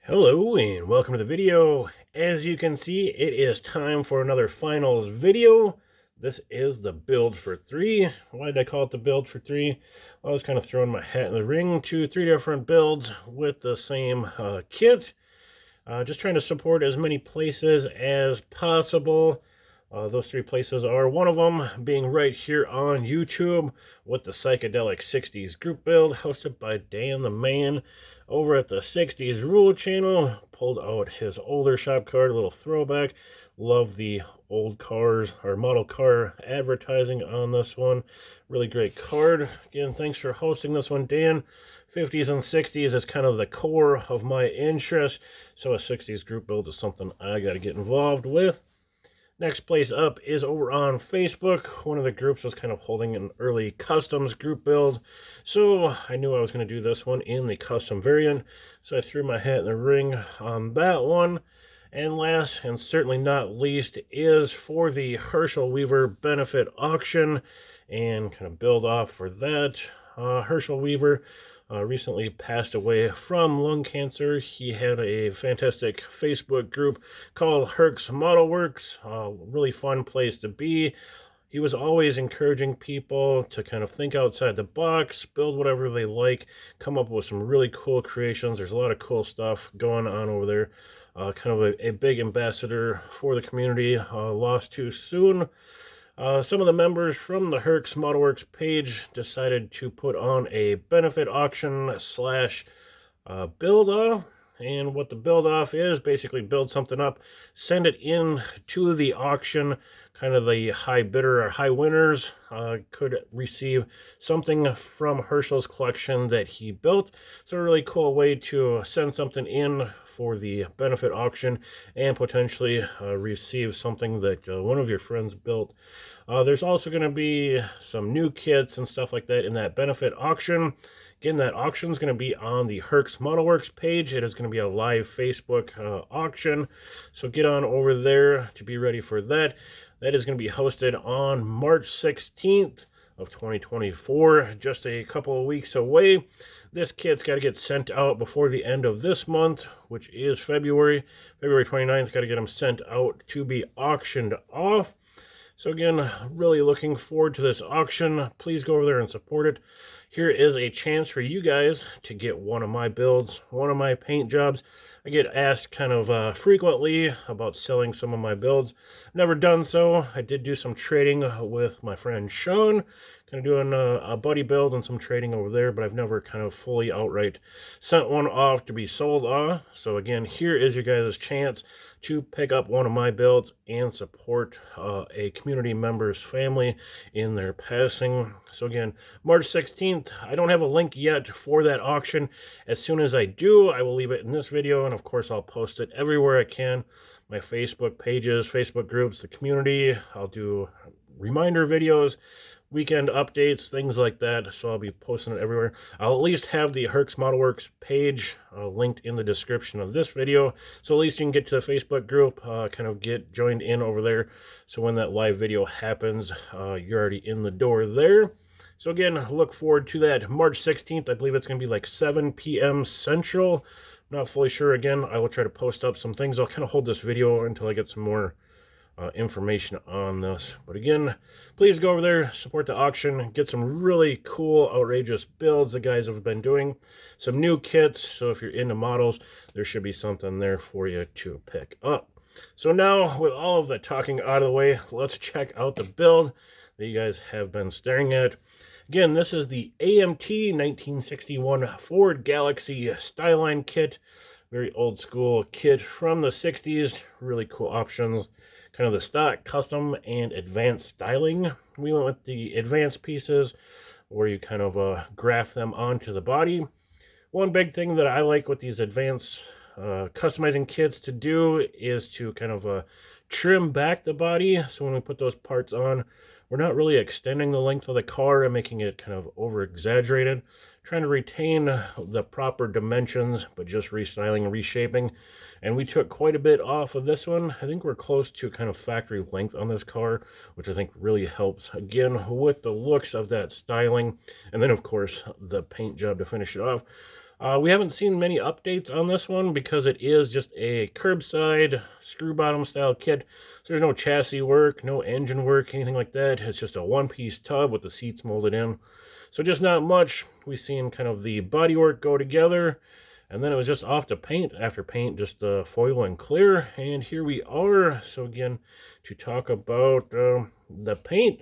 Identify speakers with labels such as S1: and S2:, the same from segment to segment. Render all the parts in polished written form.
S1: Hello and welcome to the video. As you can see, it is time for another finals video. This is the build for three. Why did I call it the build for three? Well, I was kind of throwing my hat in the ring to three different builds with the same kit. Just trying to support as many places as possible. Those three places are one of them being right here on YouTube with the Psychedelic 60s group build hosted by Dan the Man over at the 60s Rule channel. Pulled out his older shop card, a little throwback. Love the old cars or model car advertising on this one. Really great card. Again, thanks for hosting this one, Dan. 50s and 60s is kind of the core of my interest, so a 60s group build is something I got to get involved with. Next place up is over on Facebook. One of the groups was kind of holding an early customs group build, so I knew I was going to do this one in the custom variant, so I threw my hat in the ring on that one. And last and certainly not least is for the Hershel Weaver benefit auction, and kind of build off for that. Hershel Weaver recently passed away from lung cancer. He had a fantastic Facebook group called Herks Modelworks. Really fun place to be. He was always encouraging people to kind of think outside the box, build whatever they like, come up with some really cool creations. There's a lot of cool stuff going on over there. Kind of a big ambassador for the community. Lost too soon. Some of the members from the Herks Modelworks page decided to put on a benefit auction slash build-off. And what the build-off is, basically build something up, send it in to the auction. Kind of the high bidder or high winners could receive something from Hershel's collection that he built. So a really cool way to send something in for the benefit auction and potentially receive something that one of your friends built. There's also going to be some new kits and stuff like that in that benefit auction. Again, that auction is going to be on the Herks Modelworks page. It is going to be a live Facebook auction, so get on over there to be ready for that. That is going to be hosted on March 16th of 2024, just a couple of weeks away. This kit's got to get sent out before the end of this month, which is February 29th. Got to get them sent out to be auctioned off. So again, really looking forward to this auction. Please go over there and support it. Here is a chance for you guys to get one of my builds, one of my paint jobs. I get asked kind of frequently about selling some of my builds. Never done so. I did do some trading with my friend Sean, kind of doing a buddy build and some trading over there, but I've never kind of fully outright sent one off to be sold off. So again, here is your guys' chance to pick up one of my builds and support a community member's family in their passing. So again, March 16th, I don't have a link yet for that auction. As soon as I do, I will leave it in this video, and of course I'll post it everywhere I can. My Facebook pages, Facebook groups, the community. I'll do reminder videos, weekend updates, things like that, so I'll be posting it everywhere. I'll at least have the Herks Modelworks page linked in the description of this video, so at least you can get to the Facebook group, kind of get joined in over there, so when that live video happens, you're already in the door there. So again, look forward to that March 16th. I believe it's going to be like 7 p.m. Central. I'm not fully sure. Again, I will try to post up some things. I'll kind of hold this video until I get some more information on this. But again, please go over there, support the auction, get some really cool, outrageous builds the guys have been doing. Some new kits, so if you're into models, there should be something there for you to pick up. So now, with all of the talking out of the way, let's check out the build that you guys have been staring at. Again, this is the AMT 1961 Ford Galaxie Styline kit. Very old school kit from the 60s. Really cool options. Kind of the stock, custom, and advanced styling. We went with the advanced pieces where you kind of graft them onto the body. One big thing that I like with these advanced customizing kits to do is to kind of trim back the body. So when we put those parts on, we're not really extending the length of the car and making it kind of over exaggerated. Trying to retain the proper dimensions, but just restyling and reshaping. And we took quite a bit off of this one. I think we're close to kind of factory length on this car, which I think really helps, again, with the looks of that styling. And then, of course, the paint job to finish it off. We haven't seen many updates on this one because it is just a curbside screw bottom style kit. So there's no chassis work, no engine work, anything like that. It's just a one-piece tub with the seats molded in. So just not much. We've seen kind of the bodywork go together, and then it was just off to paint. After paint, just foil and clear. And here we are. So again, to talk about the paint,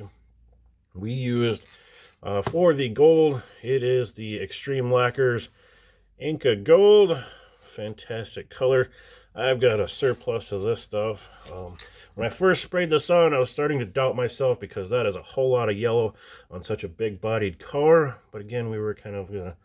S1: we used for the gold, it is the Extreme Lacquers Inca Gold. Fantastic color. I've got a surplus of this stuff. When I first sprayed this on, I was starting to doubt myself because that is a whole lot of yellow on such a big bodied car. But again, we were kind of going to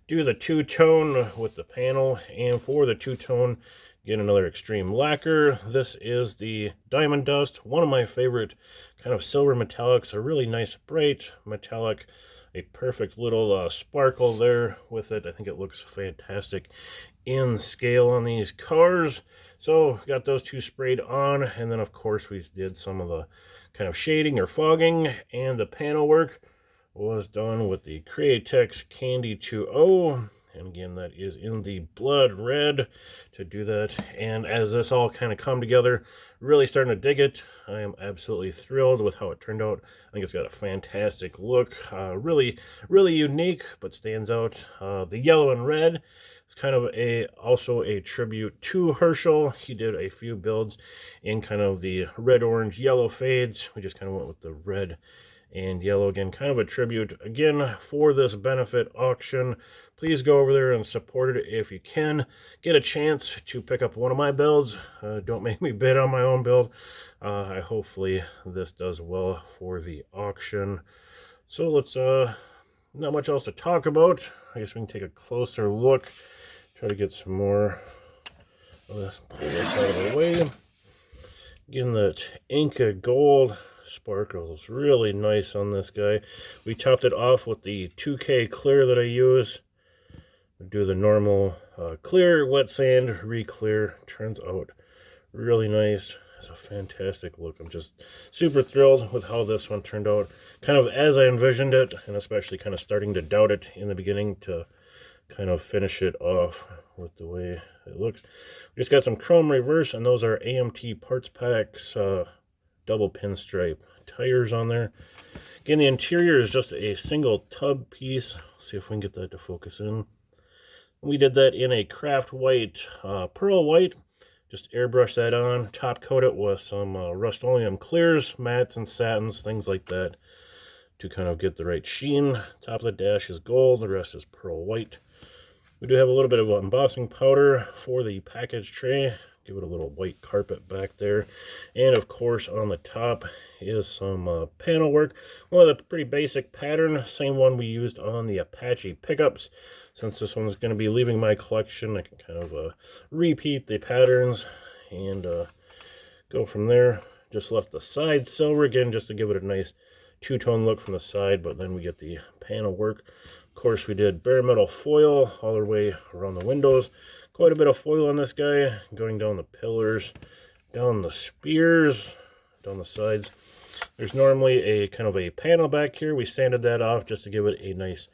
S1: do the two-tone with the panel, and for the two-tone, get another Extreme Lacquer. This is the Diamond Dust, one of my favorite kind of silver metallics, a really nice bright metallic, a perfect little sparkle there with it. I think it looks fantastic in scale on these cars. So got those two sprayed on, and then of course we did some of the kind of shading or fogging, and the panel work was done with the Createx Candy 2.0, and again that is in the blood red to do that. And as this all kind of come together, really starting to dig it. I am absolutely thrilled with how it turned out. I think it's got a fantastic look, really unique, but stands out. The yellow and red is kind of also a tribute to Hershel. He did a few builds in kind of the red, orange, yellow fades. We just kind of went with the red and yellow, again, kind of a tribute again for this benefit auction. Please go over there and support it if you can. Get a chance to pick up one of my builds. Don't make me bid on my own build. Hopefully this does well for the auction. So let's not much else to talk about. I guess we can take a closer look, try to get some more of this, pull this out of the way. Again, that Inca Gold sparkles really nice on this guy. We topped it off with the 2K clear that I use. We do the normal clear, wet sand, re-clear. Turns out really nice. It's a fantastic look. I'm just super thrilled with how this one turned out, kind of as I envisioned it, and especially kind of starting to doubt it in the beginning to kind of finish it off with the way it looks. We just got some chrome reverse, and those are AMT Parts Packs double pinstripe tires on there. Again, the interior is just a single tub piece. Let's see if we can get that to focus in. We did that in a craft white, pearl white. Just airbrush that on, top coat it with some Rust-Oleum clears, mattes and satins, things like that, to kind of get the right sheen. Top of the dash is gold, the rest is pearl white. We do have a little bit of embossing powder for the package tray. Give it a little white carpet back there. And of course on the top is some panel work. One of the pretty basic pattern, same one we used on the Apache pickups. Since this one's going to be leaving my collection, I can kind of repeat the patterns and go from there. Just left the side silver again just to give it a nice two-tone look from the side, but then we get the panel work. Of course, we did bare metal foil all the way around the windows. Quite a bit of foil on this guy, going down the pillars, down the spears, down the sides. There's normally a kind of a panel back here. We sanded that off just to give it a nice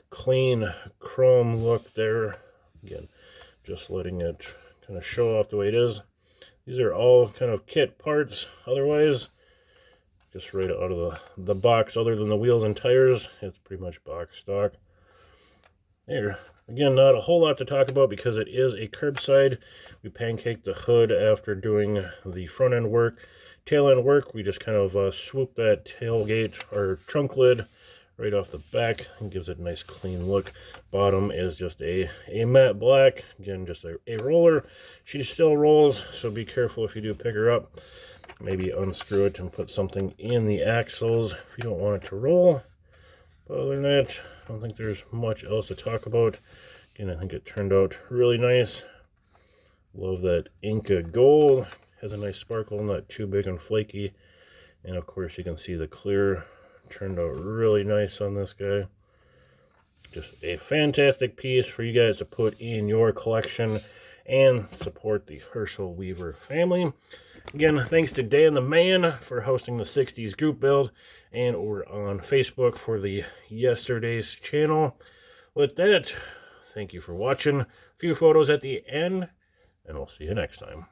S1: clean chrome look there. Again, just letting it kind of show off the way it is. These are all kind of kit parts. Otherwise, just right out of the box, other than the wheels and tires, it's pretty much box stock. There. Again, not a whole lot to talk about because it is a curbside. We pancaked the hood after doing the front end work. Tail end work, we just kind of swooped that tailgate or trunk lid right off the back and gives it a nice clean look. Bottom is just a matte black. Again, just a roller. She still rolls, so be careful if you do pick her up. Maybe unscrew it and put something in the axles if you don't want it to roll. But other than that, I don't think there's much else to talk about. Again, I think it turned out really nice. Love that Inca Gold. Has a nice sparkle, not too big and flaky. And of course you can see the clear. Turned out really nice on this guy. Just a fantastic piece for you guys to put in your collection and support the Hershel Weaver family. Again, thanks to Dan the Man for hosting the 60s group build, and over on Facebook for the yesterday's channel. With that, thank you for watching. A few photos at the end, and we'll see you next time.